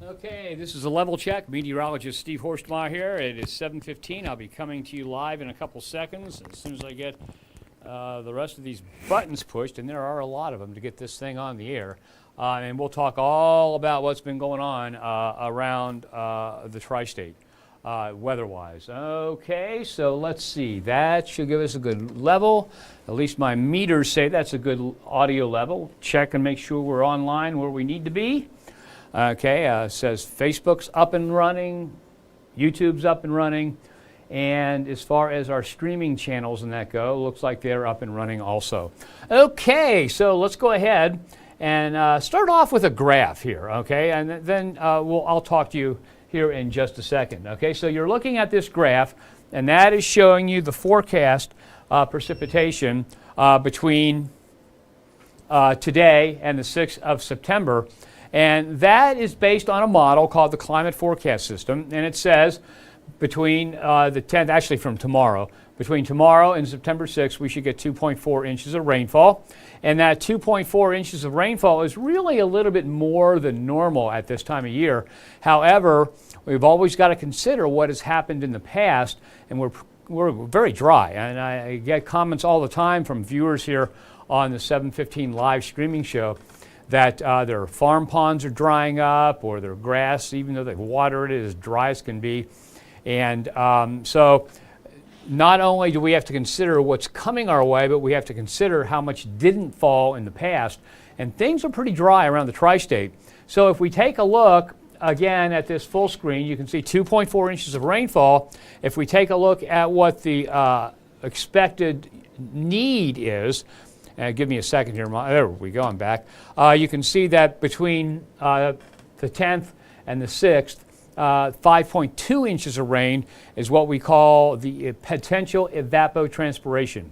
Okay, this is a level check. Meteorologist Steve Horstmeyer here. It is 7:15. I'll be coming to you live in a couple seconds as soon as I get the rest of these buttons pushed, and there are a lot of them to get this thing on the air. And we'll talk all about what's been going on around the tri-state weather-wise. Okay, so let's see. That should give us a good level. At least my meters say that's a good audio level. Check and make sure we're online where we need to be. Okay, says Facebook's up and running, YouTube's up and running, and as far as our streaming channels and that go, looks like they're up and running also. Okay, so let's go ahead and start off with a graph here, okay, and then I'll talk to you here in just a second. Okay, so you're looking at this graph, and that is showing you the forecast precipitation between today and the 6th of September. And that is based on a model called the Climate Forecast System. And it says between the 10th, actually from tomorrow, between tomorrow and September 6th, we should get 2.4 inches of rainfall. And that 2.4 inches of rainfall is really a little bit more than normal at this time of year. However, we've always got to consider what has happened in the past, and we're very dry. And I get comments all the time from viewers here on the 7:15 live streaming show that their farm ponds are drying up, or their grass, even though they water it, is as dry as can be. And so not only do we have to consider what's coming our way, but we have to consider how much didn't fall in the past. And things are pretty dry around the tri-state. So if we take a look again at this full screen, you can see 2.4 inches of rainfall. If we take a look at what the expected need is, give me a second here. There we go. I'm back. You can see that between the 10th and the 6th, 5.2 inches of rain is what we call the potential evapotranspiration.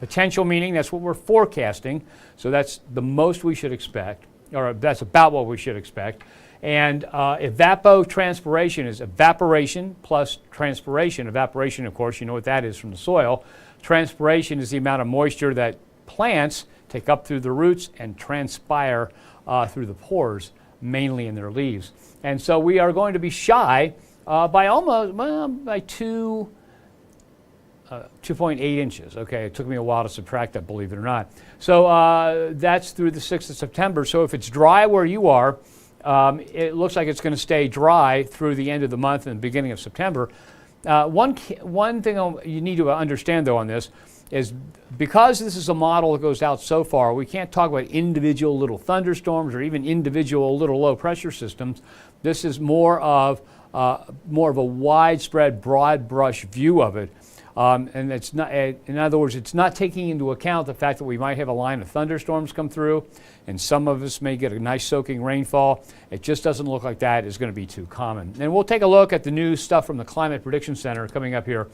Potential meaning that's what we're forecasting. So that's the most we should expect, or that's about what we should expect. And evapotranspiration is evaporation plus transpiration. Evaporation, of course, you know what that is from the soil. Transpiration is the amount of moisture that plants take up through the roots and transpire through the pores, mainly in their leaves. And so we are going to be shy by almost by 2.8 inches. Okay, it took me a while to subtract that, believe it or not. So that's through the 6th of September. So if it's dry where you are, it looks like it's going to stay dry through the end of the month and the beginning of September. One thing you need to understand, though, on this is because this is a model that goes out so far, we can't talk about individual little thunderstorms or even individual little low pressure systems. This is more of a widespread, broad brush view of it. And it's not, in other words, it's not taking into account the fact that we might have a line of thunderstorms come through, and some of us may get a nice soaking rainfall. It just doesn't look like that is going to be too common. And we'll take a look at the new stuff from the Climate Prediction Center coming up here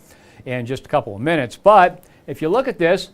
in just a couple of minutes. But if you look at this,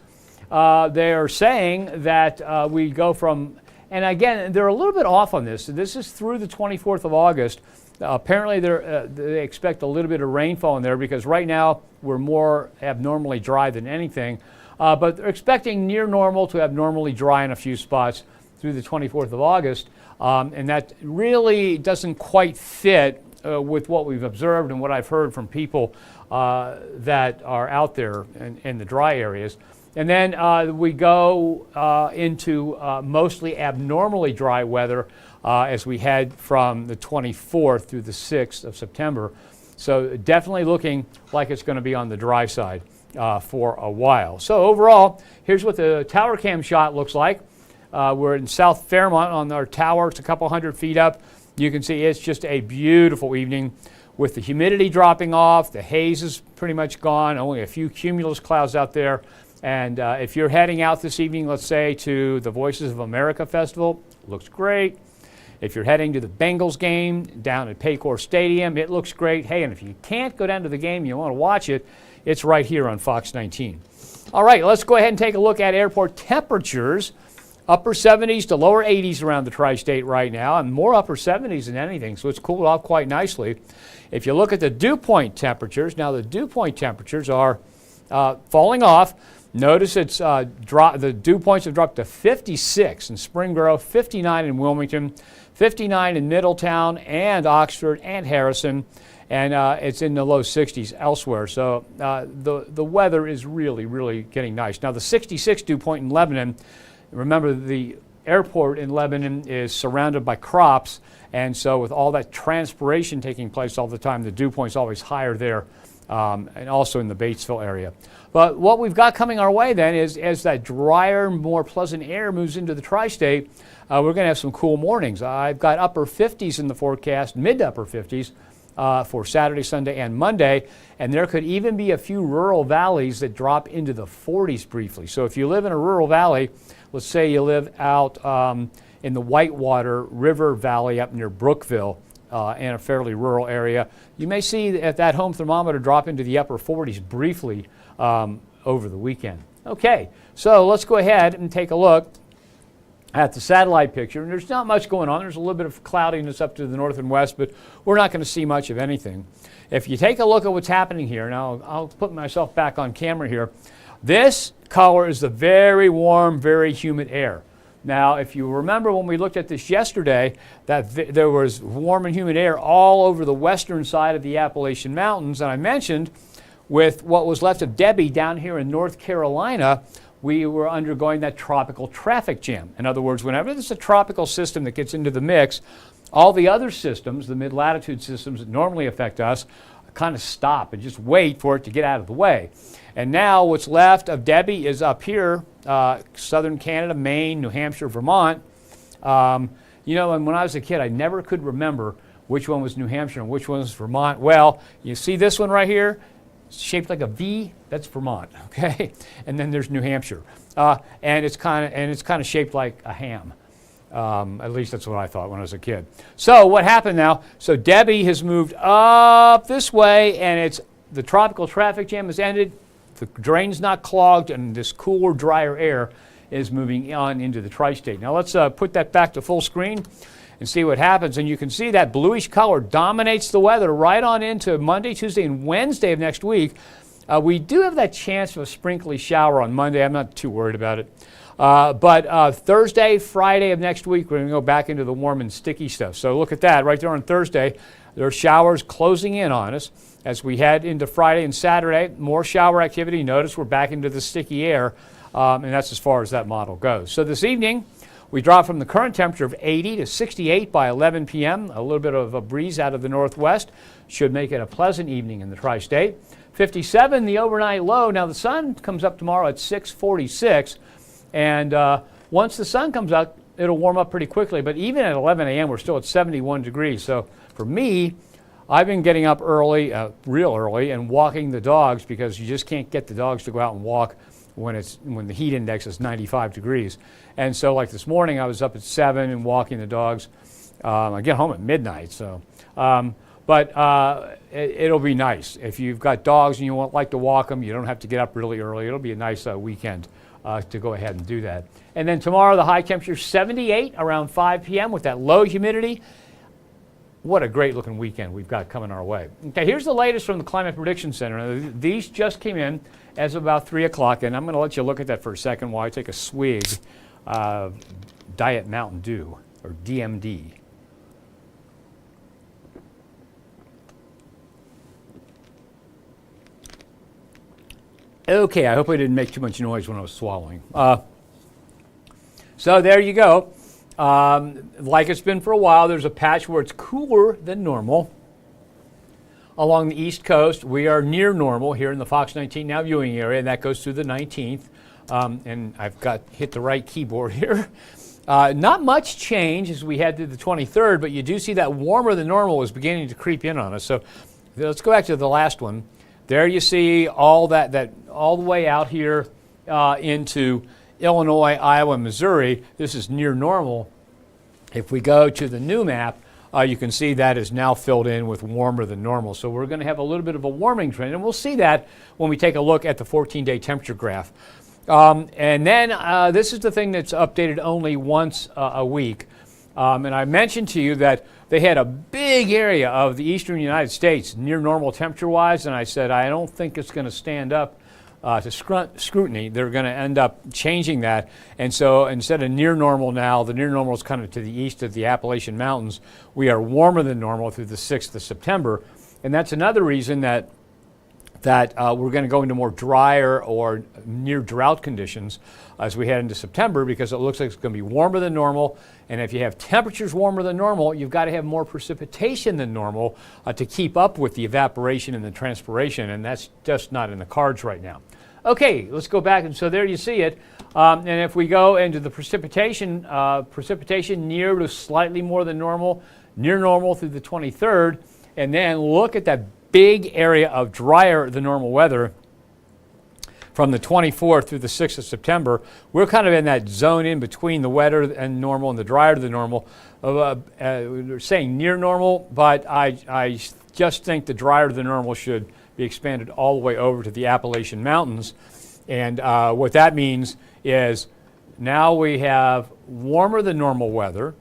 they're saying that we go from, and again, they're a little bit off on this. This is through the 24th of August. Apparently, they expect a little bit of rainfall in there because right now we're more abnormally dry than anything. But they're expecting near normal to abnormally dry in a few spots through the 24th of August. And that really doesn't quite fit with what we've observed and what I've heard from people that are out there in the dry areas. And then we go into mostly abnormally dry weather as we head from the 24th through the 6th of September. So definitely looking like it's going to be on the dry side for a while. So overall, here's what the tower cam shot looks like. We're in South Fairmont on our tower. It's a couple hundred feet up. You can see it's just a beautiful evening with the humidity dropping off. The haze is pretty much gone, only a few cumulus clouds out there. And if you're heading out this evening, let's say, to the Voices of America Festival, looks great. If you're heading to the Bengals game down at Paycor Stadium, it looks great. Hey, and if you can't go down to the game, you want to watch it, it's right here on Fox 19. All right, let's go ahead and take a look at airport temperatures. Upper 70s to lower 80s around the tri-state right now, and more upper 70s than anything, so it's cooled off quite nicely. If you look at the dew point temperatures, now the dew point temperatures are falling off. Notice it's the dew points have dropped to 56 in Spring Grove, 59 in Wilmington, 59 in Middletown and Oxford and Harrison, and it's in the low 60s elsewhere. So the weather is really, really getting nice. Now the 66 dew point in Lebanon, remember the airport in Lebanon is surrounded by crops, and so with all that transpiration taking place all the time, the dew point's always higher there, and also in the Batesville area. But what we've got coming our way then is as that drier, more pleasant air moves into the tri-state, we're going to have some cool mornings. I've got upper 50s in the forecast, mid to upper 50s for Saturday, Sunday, and Monday, and there could even be a few rural valleys that drop into the 40s briefly. So if you live in a rural valley, let's say you live out in the Whitewater River Valley up near Brookville, in a fairly rural area, you may see that home thermometer drop into the upper 40s briefly over the weekend. Okay, so let's go ahead and take a look at the satellite picture. And there's not much going on. There's a little bit of cloudiness up to the north and west, but we're not going to see much of anything. If you take a look at what's happening here, now I'll put myself back on camera here. This color is the very warm, very humid air. Now, if you remember when we looked at this yesterday, that there was warm and humid air all over the western side of the Appalachian Mountains, and I mentioned with what was left of Debbie down here in North Carolina, we were undergoing that tropical traffic jam. In other words, whenever there's a tropical system that gets into the mix, all the other systems, the mid-latitude systems that normally affect us, kind of stop and just wait for it to get out of the way. And now what's left of Debbie is up here, southern Canada, Maine, New Hampshire, Vermont. You know, and when I was a kid, I never could remember which one was New Hampshire and which one was Vermont. Well, you see this one right here? It's shaped like a V, that's Vermont, okay? And then there's New Hampshire. And it's kind of shaped like a ham. At least that's what I thought when I was a kid. So what happened now? So Debbie has moved up this way, and the tropical traffic jam has ended. The drain's not clogged, and this cooler, drier air is moving on into the tri-state. Now let's put that back to full screen and see what happens. And you can see that bluish color dominates the weather right on into Monday, Tuesday, and Wednesday of next week. We do have that chance of a sprinkly shower on Monday. I'm not too worried about it. But Thursday, Friday of next week, we're going to go back into the warm and sticky stuff. So look at that right there on Thursday. There are showers closing in on us. As we head into Friday and Saturday, more shower activity. Notice we're back into the sticky air, and that's as far as that model goes. So this evening, we drop from the current temperature of 80 to 68 by 11 p.m. A little bit of a breeze out of the northwest should make it a pleasant evening in the tri-state. 57, the overnight low. Now the sun comes up tomorrow at 6:46, and once the sun comes up, it'll warm up pretty quickly. But even at 11 a.m., we're still at 71 degrees. So for me, I've been getting up early, real early, and walking the dogs because you just can't get the dogs to go out and walk when the heat index is 95 degrees. And so like this morning, I was up at 7 and walking the dogs. I get home at midnight. So, it'll be nice. If you've got dogs and you like to walk them, you don't have to get up really early. It'll be a nice weekend to go ahead and do that. And then tomorrow, the high temperature 78 around 5 p.m. with that low humidity. What a great looking weekend we've got coming our way. Okay, here's the latest from the Climate Prediction Center. Now, these just came in as of about 3 o'clock, and I'm going to let you look at that for a second while I take a swig of Diet Mountain Dew, or DMD. Okay, I hope I didn't make too much noise when I was swallowing. So there you go. Like it's been for a while, there's a patch where it's cooler than normal. Along the East Coast, we are near normal here in the Fox 19 Now viewing area, and that goes through the 19th. And I've hit the right keyboard here. Not much change as we head to the 23rd, but you do see that warmer than normal is beginning to creep in on us. So let's go back to the last one. There you see all that all the way out here into Illinois, Iowa, Missouri. This is near normal. If we go to the new map, you can see that is now filled in with warmer than normal. So we're going to have a little bit of a warming trend, and we'll see that when we take a look at the 14-day temperature graph. And then this is the thing that's updated only once a week. And I mentioned to you that they had a big area of the eastern United States near normal temperature-wise, and I said I don't think it's going to stand up scrutiny, they're going to end up changing that. And so instead of near normal now, the near normal is kind of to the east of the Appalachian Mountains. We are warmer than normal through the 6th of September. And that's another reason that we're going to go into more drier or near drought conditions as we head into September, because it looks like it's going to be warmer than normal. And if you have temperatures warmer than normal, you've got to have more precipitation than normal to keep up with the evaporation and the transpiration, and that's just not in the cards right now. Okay, let's go back, and so there you see it. And if we go into the precipitation, precipitation near to slightly more than normal, near normal through the 23rd, and then look at that big area of drier than normal weather from the 24th through the 6th of September. We're kind of in that zone in between the wetter and normal and the drier than normal. We're saying near normal, but I just think the drier than normal should be expanded all the way over to the Appalachian Mountains. And what that means is now we have warmer than normal weather,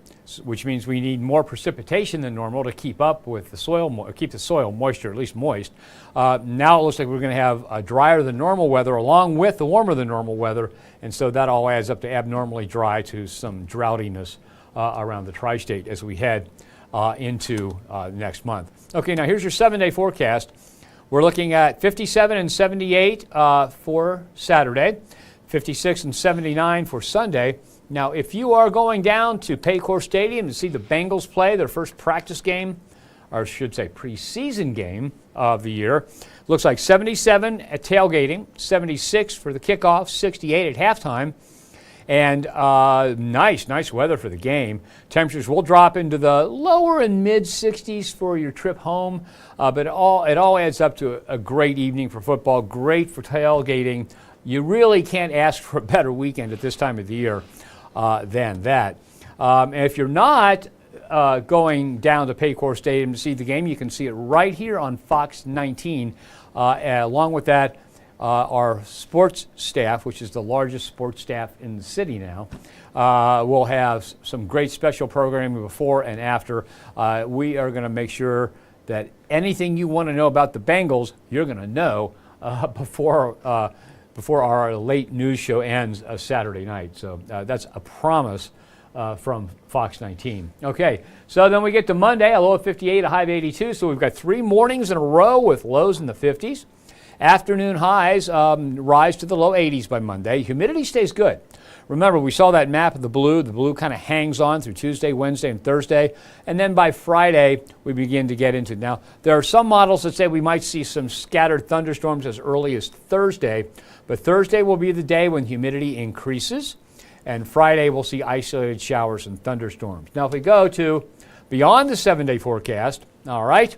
which means we need more precipitation than normal to keep up with the soil, keep the soil moisture, at least moist. Now it looks like we're going to have drier than normal weather along with the warmer than normal weather, and so that all adds up to abnormally dry to some droughtiness around the tri-state as we head into next month. Okay, now here's your 7-day forecast. We're looking at 57 and 78 for Saturday, 56 and 79 for Sunday. Now, if you are going down to Paycor Stadium to see the Bengals play their first practice game, or I should say preseason game of the year, looks like 77 at tailgating, 76 for the kickoff, 68 at halftime, and nice weather for the game. Temperatures will drop into the lower and mid 60s for your trip home, but it all adds up to a great evening for football, great for tailgating. You really can't ask for a better weekend at this time of the year than that. And if you're not going down to Paycor Stadium to see the game, you can see it right here on Fox 19. Along with that, our sports staff, which is the largest sports staff in the city now, will have some great special programming before and after. We are going to make sure that anything you want to know about the Bengals, you're going to know before our late news show ends Saturday night. So that's a promise from Fox 19. Okay, so then we get to Monday, a low of 58, a high of 82. So we've got 3 mornings in a row with lows in the 50s. Afternoon highs rise to the low 80s by Monday. Humidity stays good. Remember, we saw that map of the blue. The blue kind of hangs on through Tuesday, Wednesday, and Thursday. And then by Friday, we begin to get into. Now, there are some models that say we might see some scattered thunderstorms as early as Thursday. But Thursday will be the day when humidity increases. And Friday, we'll see isolated showers and thunderstorms. Now, if we go to beyond the 7-day forecast, all right,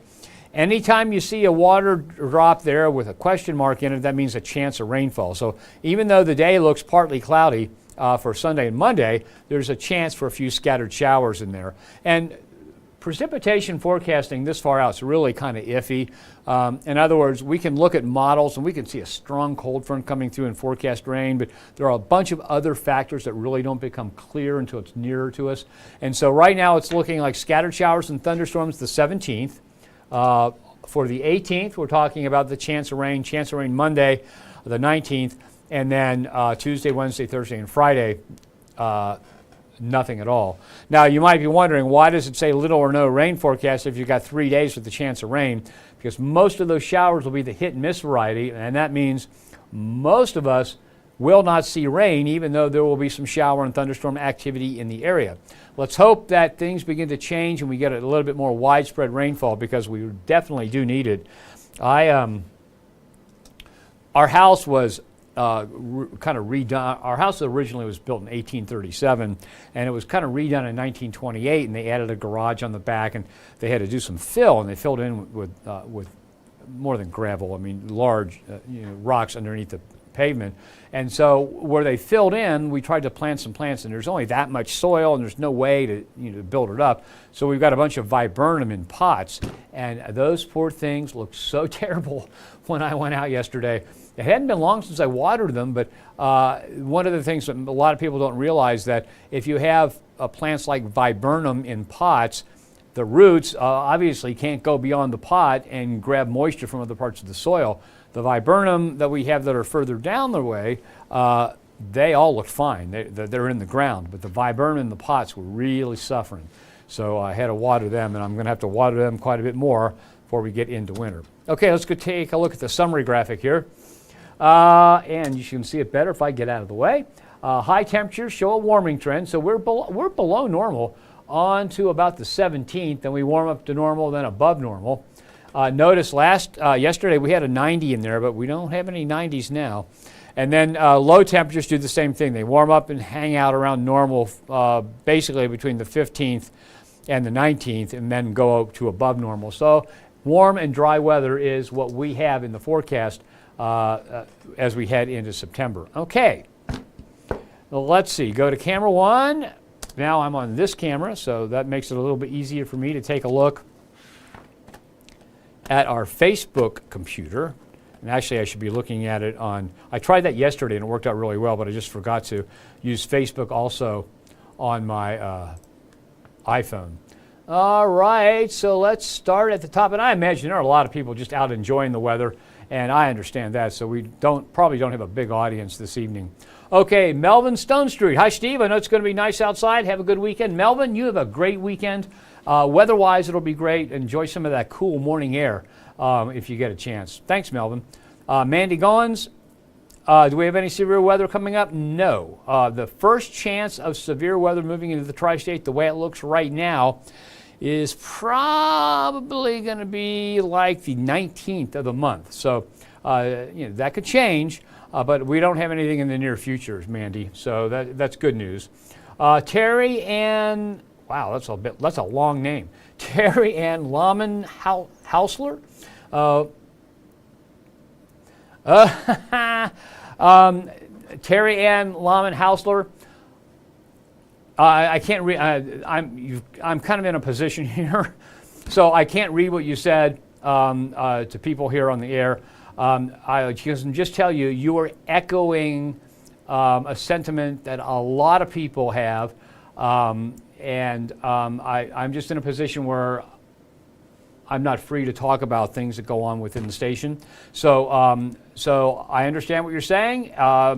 anytime you see a water drop there with a question mark in it, that means a chance of rainfall. So even though the day looks partly cloudy for Sunday and Monday, there's a chance for a few scattered showers in there. And precipitation forecasting this far out is really kind of iffy. In other words, we can look at models and we can see a strong cold front coming through and forecast rain, but there are a bunch of other factors that really don't become clear until it's nearer to us. And so right now it's looking like scattered showers and thunderstorms the 17th. For the 18th, we're talking about the chance of rain Monday, the 19th, and then Tuesday, Wednesday, Thursday, and Friday, nothing at all. Now, you might be wondering, why does it say little or no rain forecast if you've got 3 days with the chance of rain? Because most of those showers will be the hit and miss variety, and that means most of us will not see rain, even though there will be some shower and thunderstorm activity in the area. Let's hope that things begin to change and we get a little bit more widespread rainfall, because we definitely do need it. Our house was kind of redone. Our house originally was built in 1837, and it was kind of redone in 1928, and they added a garage on the back, and they had to do some fill, and they filled in with more than gravel. I mean, large rocks underneath the pavement. And so where they filled in, we tried to plant some plants, and there's only that much soil, and there's no way to build it up. So we've got a bunch of viburnum in pots, and those poor things looked so terrible when I went out yesterday. It hadn't been long since I watered them, but one of the things that a lot of people don't realize, that if you have plants like viburnum in pots, the roots obviously can't go beyond the pot and grab moisture from other parts of the soil. The viburnum that we have that are further down the way, they all look fine. They're in the ground, but the viburnum in the pots were really suffering. So I had to water them, and I'm going to have to water them quite a bit more before we get into winter. Okay, let's go take a look at the summary graphic here. And you can see it better if I get out of the way. High temperatures show a warming trend, so we're below normal on to about the 17th, then we warm up to normal, then above normal. Notice yesterday we had a 90 in there, but we don't have any 90s now. And then low temperatures do the same thing. They warm up and hang out around normal, basically between the 15th and the 19th, and then go to above normal. So warm and dry weather is what we have in the forecast as we head into September. Okay, well, let's see. Go to camera 1. Now I'm on this camera, so that makes it a little bit easier for me to take a look at our Facebook computer. And actually, I should be looking at it on, I tried that yesterday and it worked out really well, but I just forgot to use Facebook also on my iPhone. All right, so let's start at the top. And I imagine there are a lot of people just out enjoying the weather, and I understand that, so we probably don't have a big audience this evening. Okay, Melvin Stone Street. Hi, Steve. I know it's going to be nice outside. Have a good weekend. Melvin, you have a great weekend. Weather-wise, it'll be great. Enjoy some of that cool morning air if you get a chance. Thanks, Melvin. Mandy Goins, do we have any severe weather coming up? No. The first chance of severe weather moving into the tri-state, the way it looks right now, is probably going to be like the 19th of the month. So that could change, but we don't have anything in the near future, Mandy. So that's good news. Terry Ann, wow, that's a long name. Terry Ann Lahman Hausler. Terry Ann Lahman Hausler. I can't read. I'm kind of in a position here, so I can't read what you said to people here on the air. I can just tell you, you are echoing a sentiment that a lot of people have, and I'm just in a position where I'm not free to talk about things that go on within the station. So, so I understand what you're saying.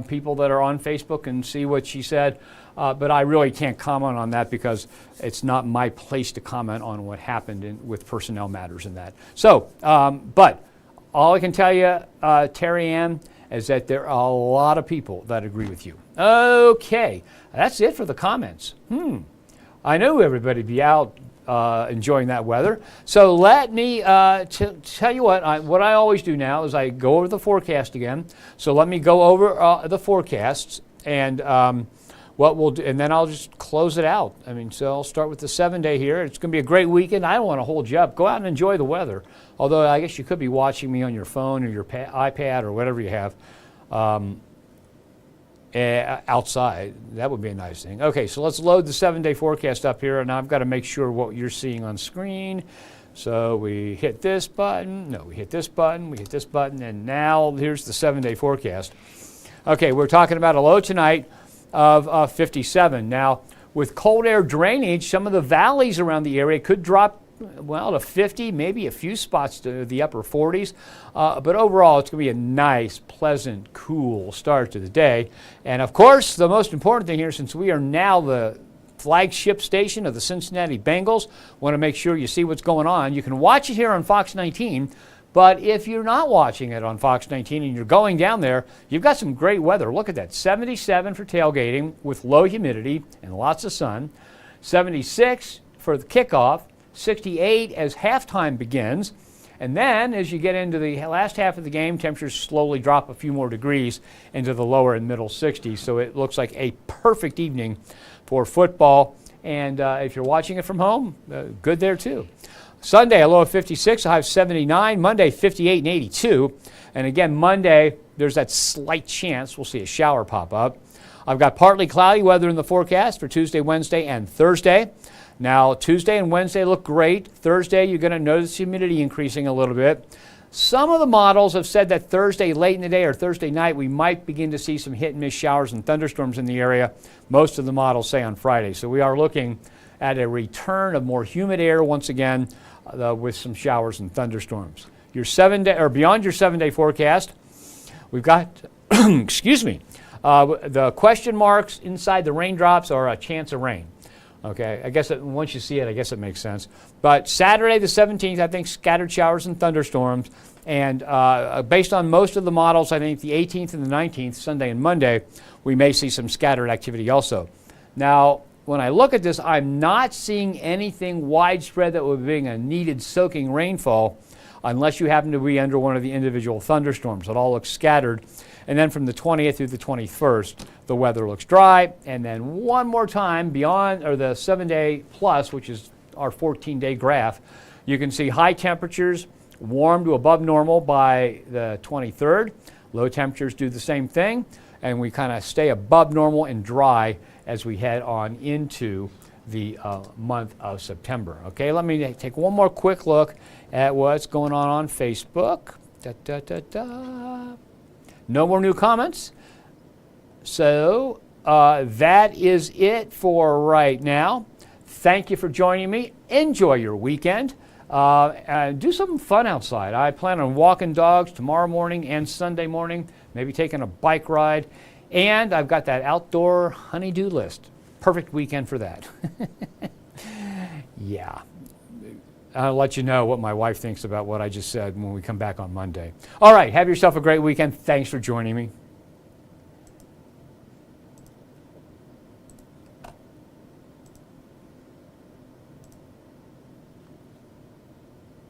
People that are on Facebook can see what she said. But I really can't comment on that because it's not my place to comment on what happened with personnel matters and that. So, but all I can tell you, Terry Ann, is that there are a lot of people that agree with you. Okay, that's it for the comments. I knew everybody would be out enjoying that weather. So let me tell you what I always do now is I go over the forecast again. So let me go over the forecasts and what we'll do, and then I'll just close it out. I mean, so I'll start with the 7-day here. It's going to be a great weekend. I don't want to hold you up. Go out and enjoy the weather. Although I guess you could be watching me on your phone or your iPad or whatever you have outside. That would be a nice thing. Okay, so let's load the 7-day forecast up here, and I've got to make sure what you're seeing on screen. So we hit this button. No, we hit this button. We hit this button, and now here's the 7-day forecast. Okay, we're talking about a low tonight of 57. Now, with cold air drainage, some of the valleys around the area could drop, well, to 50, maybe a few spots to the upper 40s. But overall, it's going to be a nice, pleasant, cool start to the day. And of course, the most important thing here, since we are now the flagship station of the Cincinnati Bengals, want to make sure you see what's going on. You can watch it here on Fox 19. But if you're not watching it on Fox 19 and you're going down there, you've got some great weather. Look at that, 77 for tailgating with low humidity and lots of sun, 76 for the kickoff, 68 as halftime begins, and then as you get into the last half of the game, temperatures slowly drop a few more degrees into the lower and middle 60s. So it looks like a perfect evening for football. And if you're watching it from home, good there too. Sunday, a low of 56, a high of 79. Monday, 58 and 82. And again, Monday, there's that slight chance we'll see a shower pop up. I've got partly cloudy weather in the forecast for Tuesday, Wednesday, and Thursday. Now, Tuesday and Wednesday look great. Thursday, you're going to notice humidity increasing a little bit. Some of the models have said that Thursday late in the day or Thursday night, we might begin to see some hit and miss showers and thunderstorms in the area. Most of the models say on Friday. So we are looking at a return of more humid air once again with some showers and thunderstorms. Your 7-day or beyond your 7-day forecast, we've got, excuse me, the question marks inside the raindrops are a chance of rain. Okay, I guess once you see it, I guess it makes sense. But Saturday the 17th, I think scattered showers and thunderstorms. And based on most of the models, I think the 18th and the 19th, Sunday and Monday, we may see some scattered activity also. Now, when I look at this, I'm not seeing anything widespread that would be a needed soaking rainfall unless you happen to be under one of the individual thunderstorms. It all looks scattered. And then from the 20th through the 21st, the weather looks dry. And then one more time beyond, or the 7-day plus, which is our 14-day graph, you can see high temperatures warm to above normal by the 23rd. Low temperatures do the same thing. And we kind of stay above normal and dry as we head on into the month of September. Okay, let me take one more quick look at what's going on Facebook. No more new comments. So that is it for right now. Thank you for joining me. Enjoy your weekend. And do something fun outside. I plan on walking dogs tomorrow morning and Sunday morning, maybe taking a bike ride. And I've got that outdoor honey-do list. Perfect weekend for that. Yeah. I'll let you know what my wife thinks about what I just said when we come back on Monday. All right, have yourself a great weekend. Thanks for joining me.